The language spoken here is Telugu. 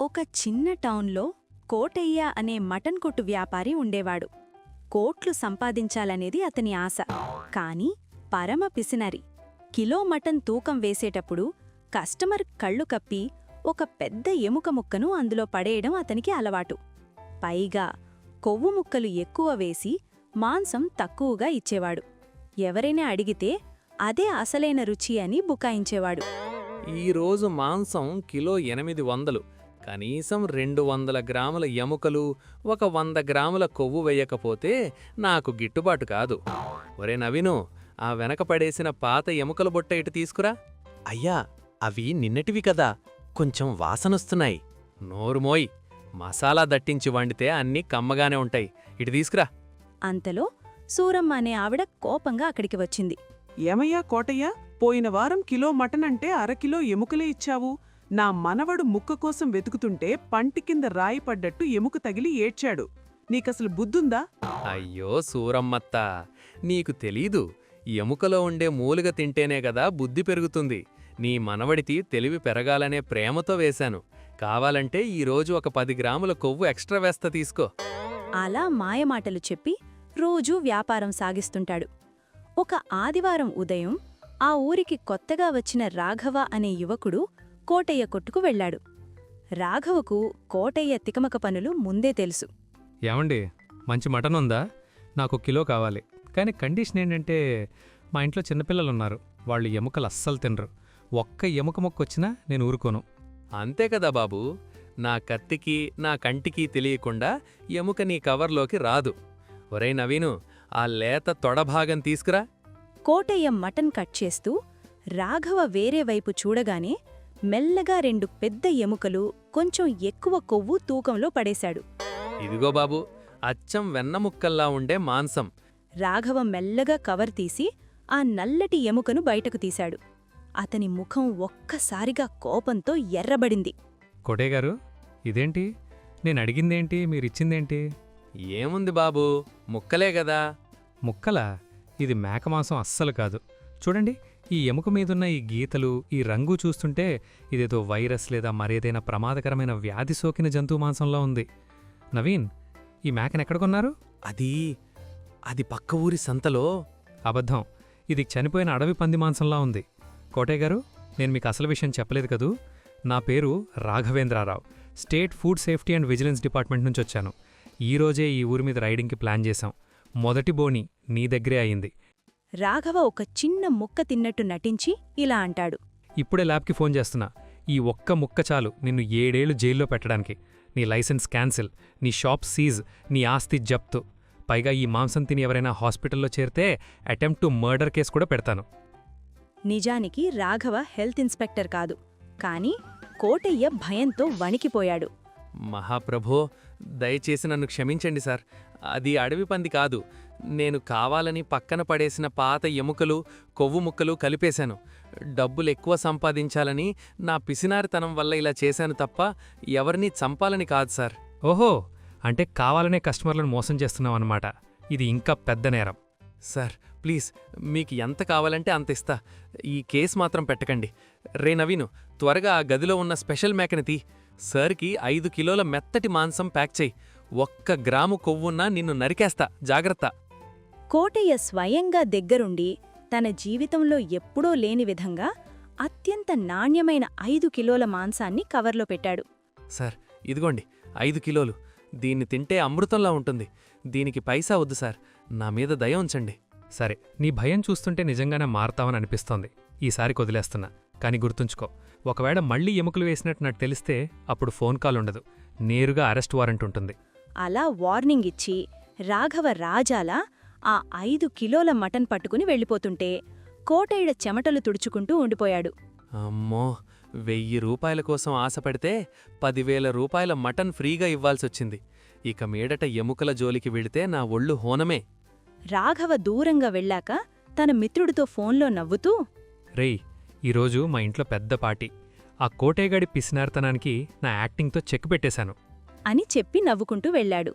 ఒక చిన్న టౌన్లో కోటయ్య అనే మటన్ కొట్టు వ్యాపారి ఉండేవాడు. కోట్లు సంపాదించాలనేది అతని ఆశ. కాని పరమ పిసినరి. కిలో మటన్ తూకం వేసేటప్పుడు కస్టమర్ కళ్ళు కప్పి ఒక పెద్ద ఎముక ముక్కను అందులో పడేయడం అతనికి అలవాటు. పైగా కొవ్వు ముక్కలు ఎక్కువ వేసి మాంసం తక్కువగా ఇచ్చేవాడు. ఎవరైనా అడిగితే అదే అసలైన రుచి అని బుకాయించేవాడు. ఈరోజు మాంసం కిలో 800, కనీసం 200 గ్రాముల ఎముకలు, ఒక 100 గ్రాముల కొవ్వు వెయ్యకపోతే నాకు గిట్టుబాటు కాదు. ఒరే నవీను, ఆ వెనక పడేసిన పాత ఎముకల బొట్ట ఇటు తీసుకురా. అయ్యా, అవి నిన్నటివి కదా, కొంచెం వాసనొస్తున్నాయి. నోరుమోయ్, మసాలా దట్టించి వండితే అన్నీ కమ్మగానే ఉంటాయి. ఇటు తీసుకురా. అంతలో సూరమ్మ అనే ఆవిడ కోపంగా అక్కడికి వచ్చింది. ఏమయ్యా కోటయ్య, పోయిన వారం కిలో మటన్ అంటే అరకిలో ఎముకలే ఇచ్చావు. నా మనవడు ముక్క కోసం వెతుకుతుంటే పంటి కింద రాయి పడ్డట్టు ఎముక తగిలి ఏడ్చాడు. నీకసలు బుద్ధుందా? అయ్యో సూరమ్మత్త, నీకు తెలీదు. ఎముకలో ఉండే మూలుగ తింటేనే గదా బుద్ధి పెరుగుతుంది. నీ మనవడికి తెలివి పెరగాలనే ప్రేమతో వేశాను. కావాలంటే ఈరోజు ఒక 10 గ్రాముల కొవ్వు ఎక్స్ట్రా వేస్తా, తీసుకో. అలా మాయమాటలు చెప్పి రోజూ వ్యాపారం సాగిస్తుంటాడు. ఒక ఆదివారం ఉదయం ఆ ఊరికి కొత్తగా వచ్చిన రాఘవ అనే యువకుడు కోటయ్య కొట్టుకు వెళ్లాడు. రాఘవకు కోటయ్య తికమక పనులు ముందే తెలుసు. ఏమండి, మంచి మటన్ ఉందా? నాకు కిలో కావాలి. కానీ కండిషన్ ఏంటంటే, మా ఇంట్లో చిన్నపిల్లలున్నారు. వాళ్ళు ఎముకలు అస్సలు తినరు. ఒక్క ఎముక మొక్కొచ్చినా నేను ఊరుకోను. అంతే కదా బాబూ, నా కత్తికి నా కంటికి తెలియకుండా ఎముక నీ కవర్లోకి రాదు. ఒరే నవీను, ఆ లేత తొడభాగం తీసుకురా. కోటయ్య మటన్ కట్ చేస్తూ రాఘవ వేరే వైపు చూడగానే మెల్లగా 2 పెద్ద ఎముకలు, కొంచెం ఎక్కువ కొవ్వు తూకంలో పడేశాడు. ఇదిగో బాబూ, అచ్చం వెన్నముక్కల్లా ఉండే మాంసం. రాఘవ మెల్లగా కవర్ తీసి ఆ నల్లటి ఎముకను బయటకు తీశాడు. అతని ముఖం ఒక్కసారిగా కోపంతో ఎర్రబడింది. కోటయ్యగారు, ఇదేంటి? నేనడిగిందేంటి, మీరిచ్చిందేంటి? ఏముంది బాబూ, ముక్కలే గదా. ముక్కలా? ఇది మేకమాంసం అస్సలు కాదు. చూడండి, ఈ ఎముక మీదున్న ఈ గీతలు, ఈ రంగు చూస్తుంటే ఇదేదో వైరస్ లేదా మరేదైనా ప్రమాదకరమైన వ్యాధి సోకిన జంతువు మాంసంలా ఉంది. నవీన్, ఈ మేకనెక్కడ కొన్నారు? అది పక్క ఊరి సంతలో. అబద్ధం. ఇది చనిపోయిన అడవి పంది మాంసంలా ఉంది. కోటయ్యగారు, నేను మీకు అసలు విషయం చెప్పలేదు కదూ. నా పేరు Raghavendra Rao. State food safety and vigilance department నుంచి వచ్చాను. ఈరోజే ఈ ఊరి మీద రైడింగ్కి ప్లాన్ చేశాం. మొదటి బోని నీ దగ్గరే అయింది. రాఘవ ఒక చిన్న ముక్క తిన్నట్టు నటించి ఇలా అంటాడు. ఇప్పుడే ల్యాబ్కి ఫోన్ చేస్తున్నా. ఈ ఒక్క ముక్క చాలు నిన్ను 7 ఏళ్లు జైల్లో పెట్టడానికి. నీ లైసెన్స్ క్యాన్సిల్, నీ షాప్ సీజ్, నీ ఆస్తి జప్తు. పైగా ఈ మాంసం తిని ఎవరైనా హాస్పిటల్లో చేరితే అటెంప్ట్ టు మర్డర్ కేసు కూడా పెడతాను. నిజానికి రాఘవ హెల్త్ ఇన్స్పెక్టర్ కాదు. కాని కోటయ్య భయంతో వణికిపోయాడు. మహాప్రభో, దయచేసి నన్ను క్షమించండి సార్. అది అడవి పంది కాదు. నేను కావాలని పక్కన పడేసిన పాత ఎముకలు, కొవ్వు ముక్కలు కలిపేశాను. డబ్బులెక్కువ సంపాదించాలని నా పిసినారితనం వల్ల ఇలా చేశాను తప్ప ఎవరినీ చంపాలని కాదు సార్. ఓహో, అంటే కావాలనే కస్టమర్లను మోసం చేస్తున్నావన్నమాట. ఇది ఇంకా పెద్ద నేరం. సార్ ప్లీజ్, మీకు ఎంత కావాలంటే అంత ఇస్తా. ఈ కేసు మాత్రం పెట్టకండి. రే నవీను, త్వరగా ఆ గదిలో ఉన్న స్పెషల్ మేకని తీ. సార్కి 5 కిలోల మెత్తటి మాంసం ప్యాక్ చెయ్యి. 1 గ్రాము కొవ్వున్నా నిన్ను నరికేస్తా, జాగ్రత్త. కోటయ్య స్వయంగా దగ్గరుండి తన జీవితంలో ఎప్పుడూ లేని విధంగా అత్యంత నాణ్యమైన 5 కిలోల మాంసాన్ని కవర్లో పెట్టాడు. సార్ ఇదిగోండి 5 కిలోలు. దీన్ని తింటే అమృతంలా ఉంటుంది. దీనికి పైసా వద్దు సార్, నా మీద దయ ఉంచండి. సరే, నీ భయం చూస్తుంటే నిజంగానే మారతావని అనిపిస్తోంది. ఈసారి కొదిలేస్తున్నా. కాని గుర్తుంచుకో, ఒకవేళ మళ్లీ ఎముకలు వేసినట్టు నాకు తెలిస్తే అప్పుడు ఫోన్ కాల్ ఉండదు. నేరుగా అరెస్ట్ వారెంట్ ఉంటుంది. అలా వార్నింగ్ ఇచ్చి రాఘవ రాజాలా ఆ 5 కిలోల మటన్ పట్టుకుని వెళ్ళిపోతుంటే కోటయ్య చెమటలు తుడుచుకుంటూ ఉండిపోయాడు. అమ్మో, 1000 రూపాయల కోసం ఆశపడితే 10,000 రూపాయల మటన్ ఫ్రీగా ఇవ్వాల్సొచ్చింది. ఇక మీదట ఎముకల జోలికి వెళితే నా ఒళ్ళు హోనమే. రాఘవ దూరంగా వెళ్ళాక తన మిత్రుడితో ఫోన్లో నవ్వుతూ, రేయ్, ఈరోజు మా ఇంట్లో పెద్ద పార్టీ. ఆ కోటయ్యగాడి పిసినార్తనానికి నా యాక్టింగ్తో చెక్ పెట్టేశాను అని చెప్పి నవ్వుకుంటూ వెళ్ళాడు.